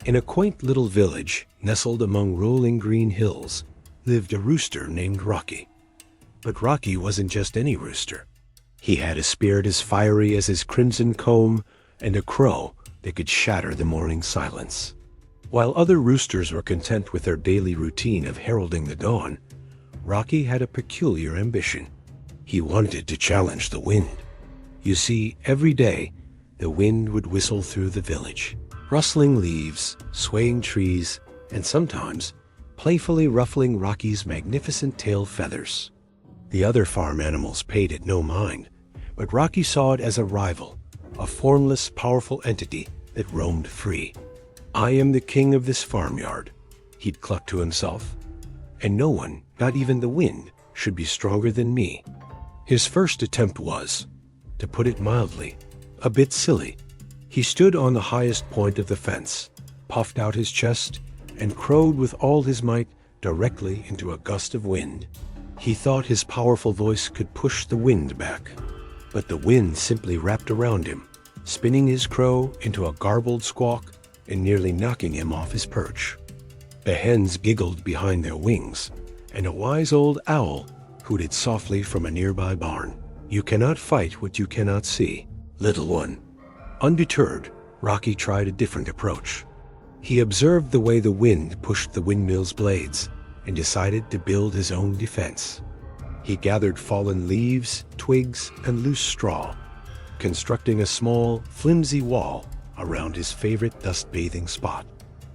In a quaint little village, nestled among rolling green hills, lived a rooster named Rocky. But Rocky wasn't just any rooster. He had a spirit as fiery as his crimson comb and a crow that could shatter the morning silence. While other roosters were content with their daily routine of heralding the dawn, Rocky had a peculiar ambition. He wanted to challenge the wind. You see, every day, the wind would whistle through the village, rustling leaves, swaying trees, and sometimes playfully ruffling Rocky's magnificent tail feathers. The other farm animals paid it no mind, but Rocky saw it as a rival, a formless, powerful entity that roamed free. "I am the king of this farmyard," he'd cluck to himself, "and no one, not even the wind, should be stronger than me." His first attempt was, to put it mildly, a bit silly. He stood on the highest point of the fence, puffed out his chest, and crowed with all his might directly into a gust of wind. He thought his powerful voice could push the wind back, but the wind simply wrapped around him, spinning his crow into a garbled squawk and nearly knocking him off his perch. The hens giggled behind their wings, and a wise old owl hooted softly from a nearby barn. "You cannot fight what you cannot see, little one." Undeterred, Rocky tried a different approach. He observed the way the wind pushed the windmill's blades and decided to build his own defense. He gathered fallen leaves, twigs, and loose straw, constructing a small, flimsy wall around his favorite dust-bathing spot.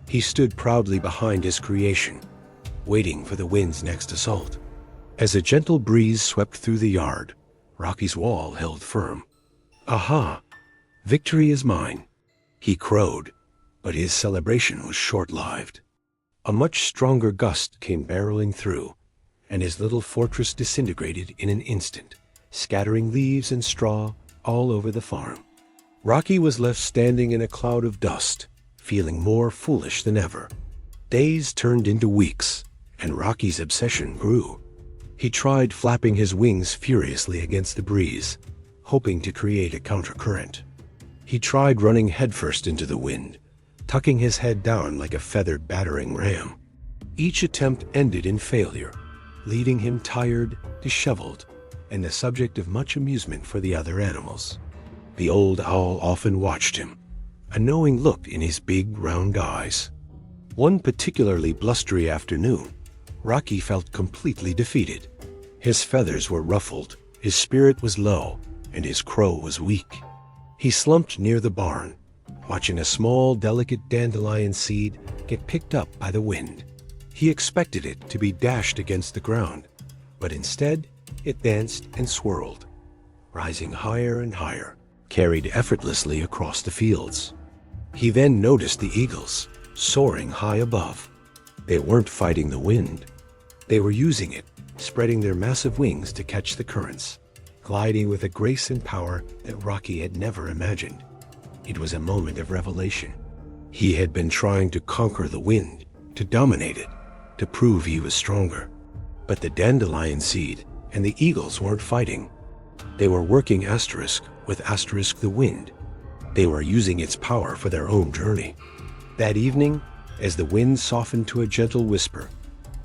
He stood proudly behind his creation, waiting for the wind's next assault. As a gentle breeze swept through the yard, Rocky's wall held firm. "Aha! Victory is mine," he crowed, but his celebration was short-lived. A much stronger gust came barreling through, and his little fortress disintegrated in an instant, scattering leaves and straw all over the farm. Rocky was left standing in a cloud of dust, feeling more foolish than ever. Days turned into weeks, and Rocky's obsession grew. He tried flapping his wings furiously against the breeze, hoping to create a countercurrent. He tried running headfirst into the wind, tucking his head down like a feathered battering ram. Each attempt ended in failure, leaving him tired, disheveled, and the subject of much amusement for the other animals. The old owl often watched him, a knowing look in his big, round eyes. One particularly blustery afternoon, Rocky felt completely defeated. His feathers were ruffled, his spirit was low, and his crow was weak. He slumped near the barn, watching a small, delicate dandelion seed get picked up by the wind. He expected it to be dashed against the ground, but instead it danced and swirled, rising higher and higher, carried effortlessly across the fields. He then noticed the eagles, soaring high above. They weren't fighting the wind. They were using it, spreading their massive wings to catch the currents, gliding with a grace and power that Rocky had never imagined. It was a moment of revelation. He had been trying to conquer the wind, to dominate it, to prove he was stronger. But the dandelion seed and the eagles weren't fighting. They were working asterisk with asterisk the wind. They were using its power for their own journey. That evening, as the wind softened to a gentle whisper,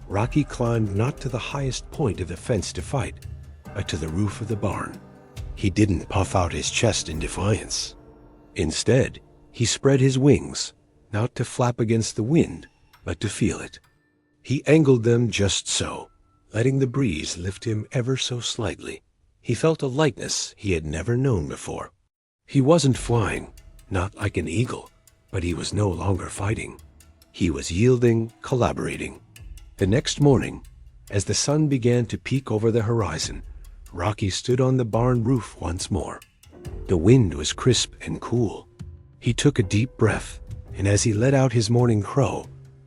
Rocky climbed not to the highest point of the fence to fight, but to the roof of the barn. He didn't puff out his chest in defiance. Instead, he spread his wings, not to flap against the wind, but to feel it. He angled them just so, letting the breeze lift him ever so slightly. He felt a lightness he had never known before. He wasn't flying, not like an eagle, but he was no longer fighting. He was yielding, collaborating. The next morning, as the sun began to peek over the horizon, Rocky stood on the barn roof once more. The wind was crisp and cool. He took a deep breath, and as he let out his morning crow,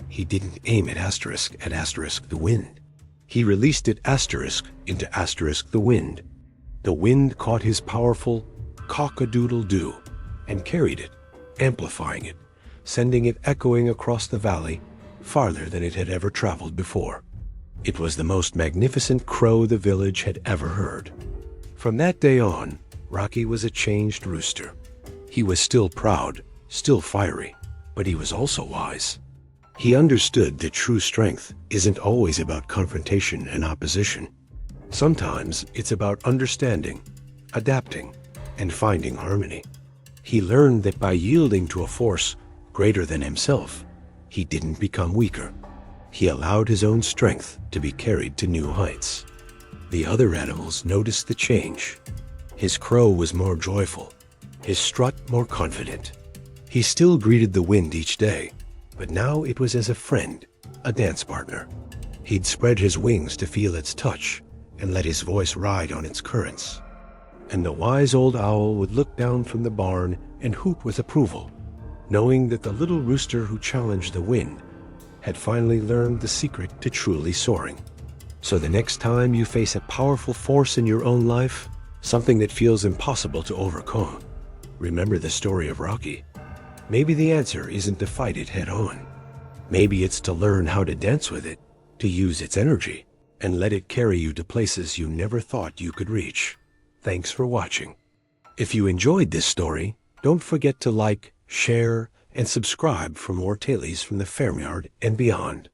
he didn't aim at asterisk the wind. He released it asterisk into asterisk the wind. The wind caught his powerful cock-a-doodle-doo and carried it, amplifying it, sending it echoing across the valley farther than it had ever traveled before. It was the most magnificent crow the village had ever heard. From that day on, Rocky was a changed rooster. He was still proud, still fiery, but he was also wise. He understood that true strength isn't always about confrontation and opposition. Sometimes it's about understanding, adapting, and finding harmony. He learned that by yielding to a force greater than himself, he didn't become weaker. He allowed his own strength to be carried to new heights. The other animals noticed the change. His crow was more joyful, his strut more confident. He still greeted the wind each day, but now it was as a friend, a dance partner. He'd spread his wings to feel its touch and let his voice ride on its currents. And the wise old owl would look down from the barn and hoot with approval, knowing that the little rooster who challenged the wind had finally learned the secret to truly soaring. So the next time you face a powerful force in your own life, something that feels impossible to overcome, remember the story of Rocky. Maybe the answer isn't to fight it head on. Maybe it's to learn how to dance with it, to use its energy, and let it carry you to places you never thought you could reach. Thanks for watching. If you enjoyed this story, don't forget to like, share, and subscribe for more tales from the farmyard and beyond.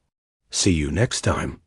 See you next time.